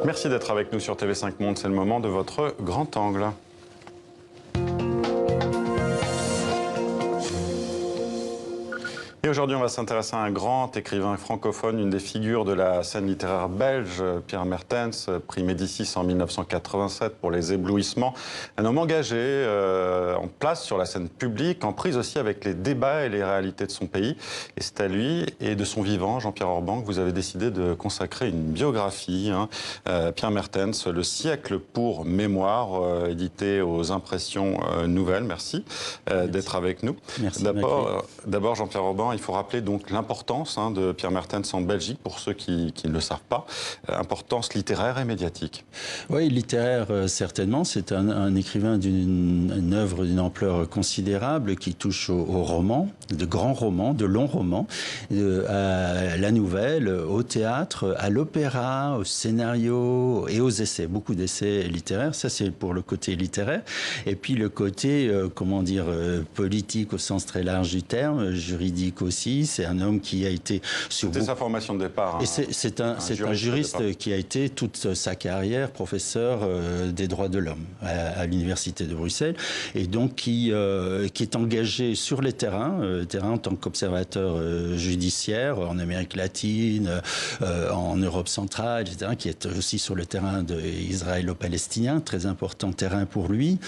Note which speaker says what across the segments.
Speaker 1: Merci d'être avec nous sur TV5 Monde. C'est le moment de votre grand angle. Et aujourd'hui, on va s'intéresser à un grand écrivain francophone, une des figures de la scène littéraire belge, Pierre Mertens, prix Médicis en 1987 pour Les Éblouissements. Un homme engagé, en place sur la scène publique, en prise aussi avec les débats et les réalités de son pays. Et c'est à lui et de son vivant, Jean-Pierre Orban, que vous avez décidé de consacrer une biographie. Pierre Mertens, Le siècle pour mémoire, édité aux Impressions Nouvelles. Merci, d'être avec nous.
Speaker 2: Merci.
Speaker 1: D'abord, Jean-Pierre Orban, il faut rappeler donc l'importance de Pierre Mertens en Belgique, pour ceux qui ne le savent pas, importance littéraire et médiatique.
Speaker 2: Oui, littéraire, certainement. C'est un écrivain d'une œuvre d'une ampleur considérable qui touche aux romans, de grands romans, de longs romans, à la nouvelle, au théâtre, à l'opéra, au scénario et aux essais. Beaucoup d'essais littéraires, ça c'est pour le côté littéraire. Et puis le côté, politique au sens très large du terme, juridique aussi. C'est un homme qui a été sur
Speaker 1: C'était sa formation de départ.
Speaker 2: Et c'est un juriste qui a été toute sa carrière professeur des droits de l'homme à l'université de Bruxelles, et donc qui est engagé sur les terrains en tant qu'observateur judiciaire en Amérique latine, en Europe centrale, etc., qui est aussi sur le terrain israélo-palestinien, très important terrain pour lui,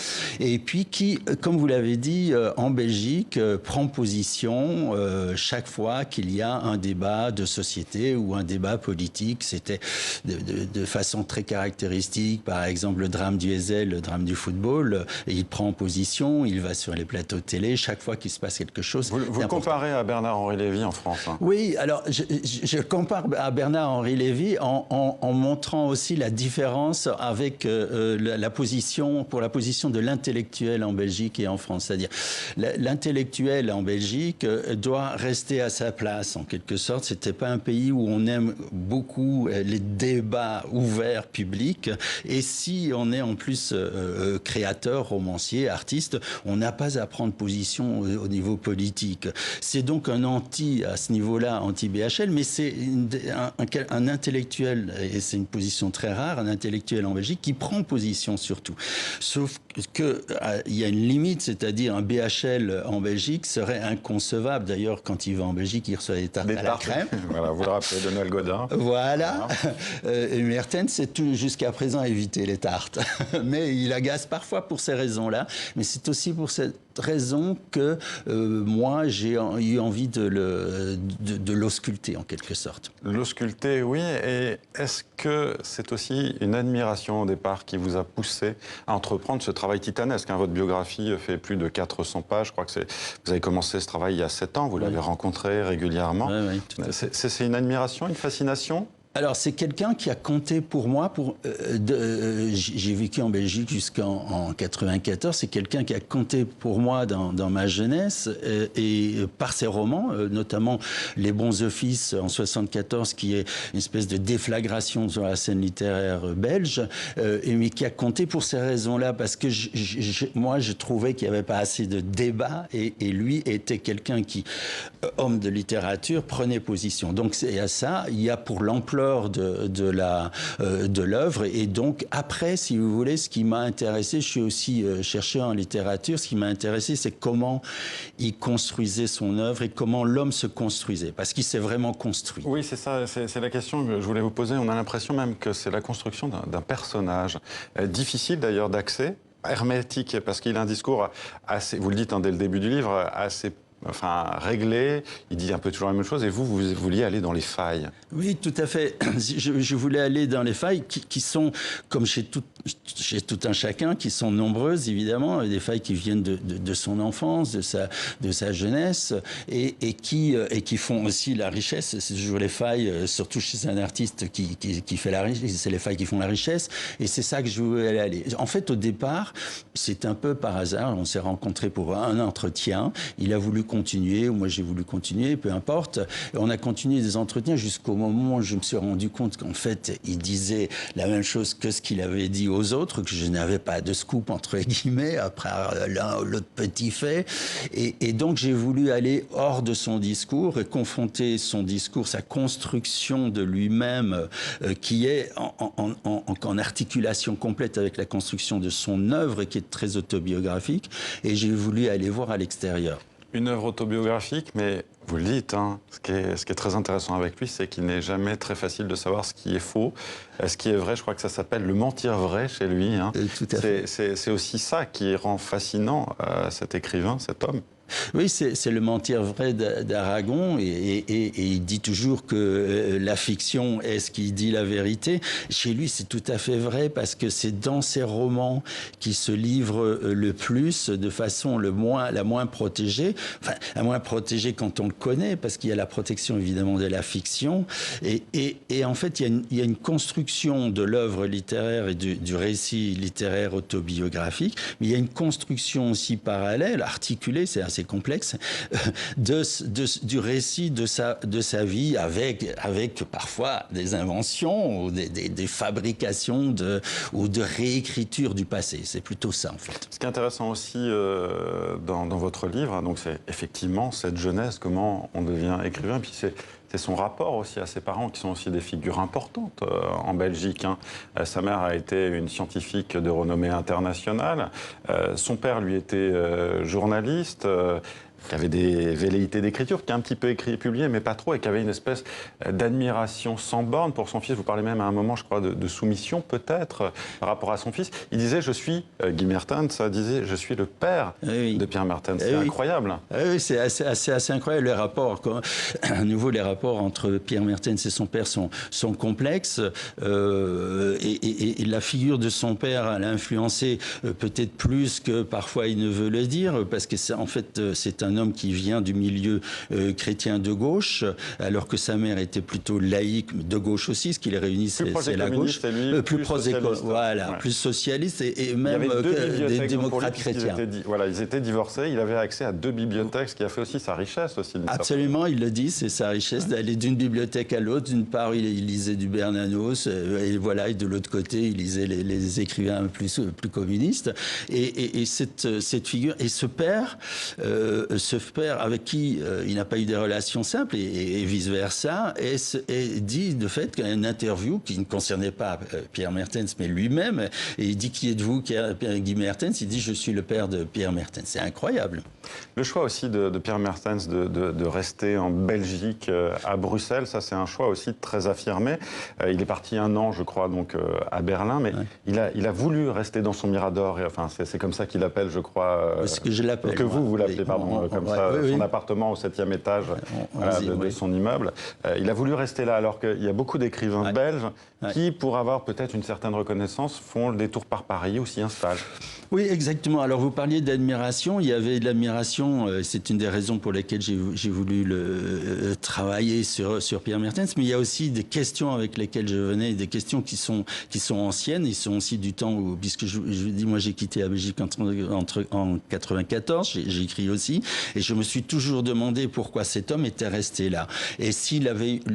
Speaker 2: et puis qui, comme vous l'avez dit, en Belgique, prend position chaque fois qu'il y a un débat de société ou un débat politique. C'était de façon très caractéristique, par exemple le drame du Heysel, le drame du football, et il prend position, il va sur les plateaux de télé, chaque fois qu'il se passe quelque chose.
Speaker 1: Vous le comparez à Bernard-Henri Lévy en France.
Speaker 2: Oui, alors je compare à Bernard-Henri Lévy en montrant aussi la différence avec la position de l'intellectuel en Belgique et en France. C'est-à-dire l'intellectuel en Belgique doit rester à sa place, en quelque sorte. C'était pas un pays où on aime beaucoup les débats ouverts publics. Et si on est en plus créateur, romancier, artiste, on n'a pas à prendre position au niveau politique. C'est donc un anti, à ce niveau-là, anti-BHL, mais c'est un intellectuel, et c'est une position très rare, un intellectuel en Belgique qui prend position sur tout. Sauf qu'il y a une limite, c'est-à-dire un BHL en Belgique serait inconcevable. D'ailleurs, quand il va en Belgique, il reçoit des tartes à la crème.
Speaker 1: Voilà, vous le rappelez, de Noël Godin.
Speaker 2: Voilà. Et Mertens, c'est tout jusqu'à présent éviter les tartes. Mais il agace parfois pour ces raisons-là. Mais c'est aussi pour cette raison que moi, j'ai eu envie de l'ausculter, en quelque sorte.
Speaker 1: L'ausculter, oui. Et est-ce que c'est aussi une admiration au départ qui vous a poussé à entreprendre ce travail titanesque, Votre biographie fait plus de 400 pages. Je crois que vous avez commencé ce travail il y a 7 ans. Vous l'avez rencontré régulièrement.
Speaker 2: Oui,
Speaker 1: c'est une admiration, une fascination ?
Speaker 2: Alors, c'est quelqu'un qui a compté pour moi. J'ai vécu en Belgique jusqu'en 94. C'est quelqu'un qui a compté pour moi dans ma jeunesse et par ses romans, notamment Les Bons Offices en 74, qui est une espèce de déflagration sur la scène littéraire belge, mais qui a compté pour ces raisons-là, parce que moi, je trouvais qu'il n'y avait pas assez de débat, et lui était quelqu'un qui, homme de littérature, prenait position. Donc, c'est à ça, il y a pour l'ampleur de l'œuvre. Et donc, après, si vous voulez, ce qui m'a intéressé, je suis aussi chercheur en littérature, ce qui m'a intéressé, c'est comment il construisait son œuvre et comment l'homme se construisait, parce qu'il s'est vraiment construit.
Speaker 1: Oui, c'est ça, c'est la question que je voulais vous poser. On a l'impression même que c'est la construction d'un personnage, difficile d'ailleurs d'accès, hermétique, parce qu'il a un discours assez, vous le dites dès le début du livre, assez réglé, il dit un peu toujours la même chose, et vous vouliez aller dans les failles.
Speaker 2: Oui, tout à fait. Je voulais aller dans les failles qui sont, comme chez tout un chacun, qui sont nombreuses, évidemment, des failles qui viennent de son enfance, de sa jeunesse, et qui font aussi la richesse. C'est toujours les failles, surtout chez un artiste qui fait la richesse, c'est les failles qui font la richesse, et c'est ça que je voulais aller. En fait, au départ, c'est un peu par hasard, on s'est rencontrés pour un entretien, il a voulu continuer, moi j'ai voulu continuer, peu importe. Et on a continué des entretiens jusqu'au moment où je me suis rendu compte qu'en fait, il disait la même chose que ce qu'il avait dit aux autres, que je n'avais pas de scoop, entre guillemets, après l'un ou l'autre petit fait. Et donc j'ai voulu aller hors de son discours et confronter son discours, sa construction de lui-même, qui est en donc en articulation complète avec la construction de son œuvre qui est très autobiographique, et j'ai voulu aller voir à l'extérieur.
Speaker 1: Une œuvre autobiographique, mais vous le dites, hein, ce qui est très intéressant avec lui, c'est qu'il n'est jamais très facile de savoir ce qui est faux. Ce qui est vrai, je crois que ça s'appelle le mentir vrai chez lui. Hein.
Speaker 2: Tout à fait.
Speaker 1: C'est aussi ça qui rend fascinant cet écrivain, cet homme.
Speaker 2: Oui, c'est le mentir vrai d'Aragon, et il dit toujours que la fiction est ce qui dit la vérité. Chez lui, c'est tout à fait vrai, parce que c'est dans ses romans qu'il se livre le plus, de façon la moins protégée. Enfin, la moins protégée quand on le connaît, parce qu'il y a la protection évidemment de la fiction. Et en fait, il y a une construction de l'œuvre littéraire et du récit littéraire autobiographique, mais il y a une construction aussi parallèle, articulée, c'est assez complexe, du récit de sa vie, avec parfois des inventions ou des fabrications ou de réécriture du passé. C'est plutôt ça, en fait.
Speaker 1: Ce qui est intéressant aussi dans votre livre, donc c'est effectivement cette jeunesse, comment on devient écrivain, puis c'est son rapport aussi à ses parents, qui sont aussi des figures importantes en Belgique. Hein. Sa mère a été une scientifique de renommée internationale. Son père, lui, était journaliste. Qui avait des velléités d'écriture, qui a un petit peu publié, mais pas trop, et qui avait une espèce d'admiration sans borne pour son fils. Vous parlez même à un moment, je crois, de soumission, peut-être, par rapport à son fils. Il disait, Guy Mertens disait, je suis le père de Pierre Mertens. C'est incroyable.
Speaker 2: Oui, c'est assez incroyable, les rapports. À nouveau, les rapports entre Pierre Mertens et son père sont complexes, et la figure de son père l'a influencé peut-être plus que parfois il ne veut le dire, parce que en fait, c'est un homme qui vient du milieu chrétien de gauche, alors que sa mère était plutôt laïque, de gauche aussi. Ce qui les réunit, c'est la gauche. Plus socialiste. Voilà, ouais. Plus socialiste, et même des démocrates chrétiens.
Speaker 1: Ils étaient divorcés. Il avait accès à 2 bibliothèques, ce qui a fait aussi sa richesse.
Speaker 2: Absolument, il le dit, c'est sa richesse d'aller d'une bibliothèque à l'autre. D'une part, il lisait du Bernanos, et de l'autre côté, il lisait les écrivains plus communistes. Et cette figure, et ce père avec qui il n'a pas eu des relations simples, et vice-versa, et dit de fait qu'une interview qui ne concernait pas Pierre Mertens, mais lui-même, et il dit, qui êtes-vous, Guy Mertens? Il dit, je suis le père de Pierre Mertens. C'est incroyable.
Speaker 1: Le choix aussi de Pierre Mertens de rester en Belgique, à Bruxelles, ça c'est un choix aussi très affirmé. Il est parti 1 an, je crois, donc à Berlin, mais ouais. il a voulu rester dans son Mirador, et enfin c'est comme ça qu'il appelle, je crois.
Speaker 2: Ce que je l'appelle.
Speaker 1: Que vous l'appelez, pardon, comme ça, son appartement au 7e étage de son immeuble. Il a voulu rester là, alors qu'il y a beaucoup d'écrivains belges qui, pour avoir peut-être une certaine reconnaissance, font le détour par Paris ou s'y installent.
Speaker 2: Oui, exactement. Alors, vous parliez d'admiration. Il y avait de l'admiration. C'est une des raisons pour lesquelles j'ai voulu travailler sur Pierre Mertens. Mais il y a aussi des questions avec lesquelles je venais, des questions qui sont anciennes. Ils sont aussi du temps où, puisque je vous dis, moi, j'ai quitté la Belgique en 94. J'ai écrit aussi. Et je me suis toujours demandé pourquoi cet homme était resté là. Et s'il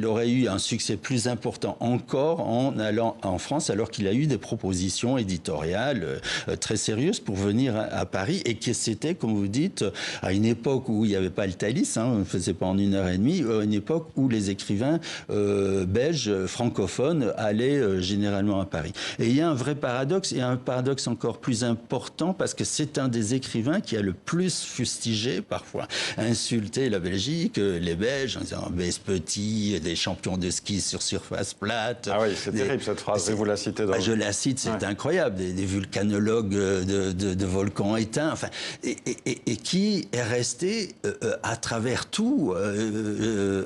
Speaker 2: aurait eu un succès plus important encore en allant en France, alors qu'il a eu des propositions éditoriales très sérieuses pour venir à Paris, et que c'était, comme vous dites, à une époque où il n'y avait pas le Thalys, on ne faisait pas en 1h30, à une époque où les écrivains belges francophones allaient généralement à Paris. Et il y a un vrai paradoxe, et un paradoxe encore plus important, parce que c'est un des écrivains qui a le plus fustigé, parfois insulté la Belgique, les Belges, en disant baisse petit, des champions de ski sur surface plate.
Speaker 1: Ah oui, c'est terrible cette phrase, vous la citez.
Speaker 2: Je la cite, c'est incroyable, des vulcanologues de volcans éteints, enfin, et qui est resté à travers tout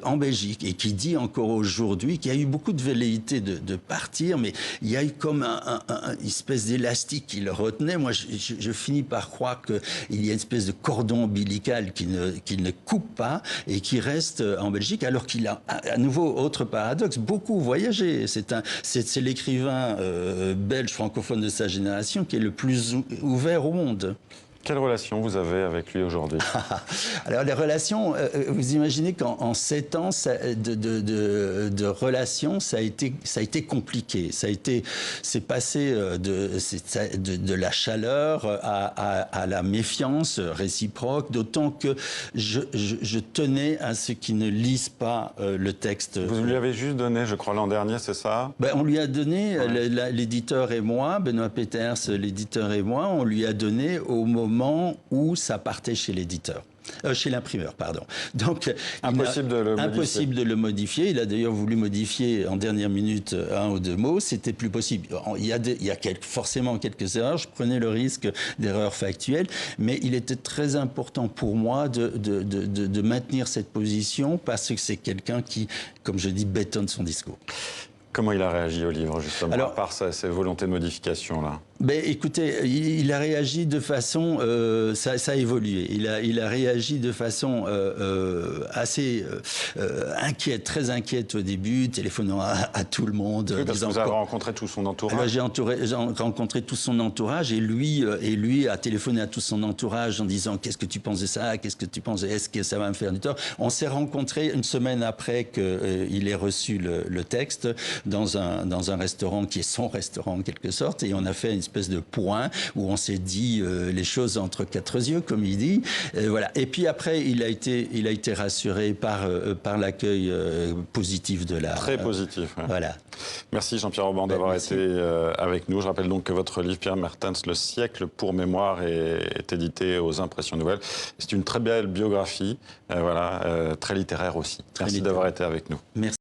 Speaker 2: en Belgique, et qui dit encore aujourd'hui qu'il y a eu beaucoup de velléités de partir, mais il y a eu comme une espèce d'élastique qui le retenait. Moi, je finis par croire qu'il y a une espèce de cordon ombilical qui ne coupe pas et qui reste en Belgique, alors qu'il a, à nouveau, autre paradoxe, beaucoup voyagé. C'est l'écrivain belge francophone de sa génération qui est le plus ouvert au monde.
Speaker 1: Quelle relation vous avez avec lui aujourd'hui?
Speaker 2: Alors les relations, vous imaginez qu'en 7 ans de relations, ça a été compliqué. C'est passé de la chaleur à la méfiance réciproque, d'autant que je tenais à ce qu'il ne lise pas le texte.
Speaker 1: Vous lui avez juste donné, je crois, l'an dernier, c'est ça?
Speaker 2: Ben, on lui a donné,
Speaker 1: ouais.
Speaker 2: l'éditeur et moi, Benoît Peters, l'éditeur et moi, on lui a donné au moment où ça partait chez l'éditeur. Chez l'imprimeur, pardon. Donc,
Speaker 1: impossible de le modifier.
Speaker 2: Il a d'ailleurs voulu modifier en dernière minute un ou deux mots. C'était plus possible. Il y a forcément quelques erreurs. Je prenais le risque d'erreurs factuelles. Mais il était très important pour moi de maintenir cette position parce que c'est quelqu'un qui, comme je dis, bétonne son discours.
Speaker 1: Comment il a réagi au livre, justement, à part ces volontés de modification-là?
Speaker 2: Ben, écoutez, il a réagi de façon... ça a évolué. Il a réagi de façon assez inquiète, très inquiète au début, téléphonant à tout le monde.
Speaker 1: Oui, parce que vous avez rencontré tout son entourage.
Speaker 2: Alors, j'ai rencontré tout son entourage et lui a téléphoné à tout son entourage en disant « Qu'est-ce que tu penses de ça? Qu'est-ce que tu penses? Est-ce que ça va me faire du tort ?» On s'est rencontrés une semaine après qu'il ait reçu le texte dans un restaurant qui est son restaurant en quelque sorte, et on a fait une espèce de point où on s'est dit les choses entre quatre yeux, comme il dit. Voilà. Et puis après, il a été rassuré par l'accueil positif de la...
Speaker 1: Très positif. Ouais.
Speaker 2: Voilà.
Speaker 1: Merci Jean-Pierre Auban d'avoir été avec nous. Je rappelle donc que votre livre Pierre Mertens, Le siècle pour mémoire, est édité aux Impressions Nouvelles. C'est une très belle biographie, très littéraire aussi. Merci d'avoir été avec nous.
Speaker 2: Merci.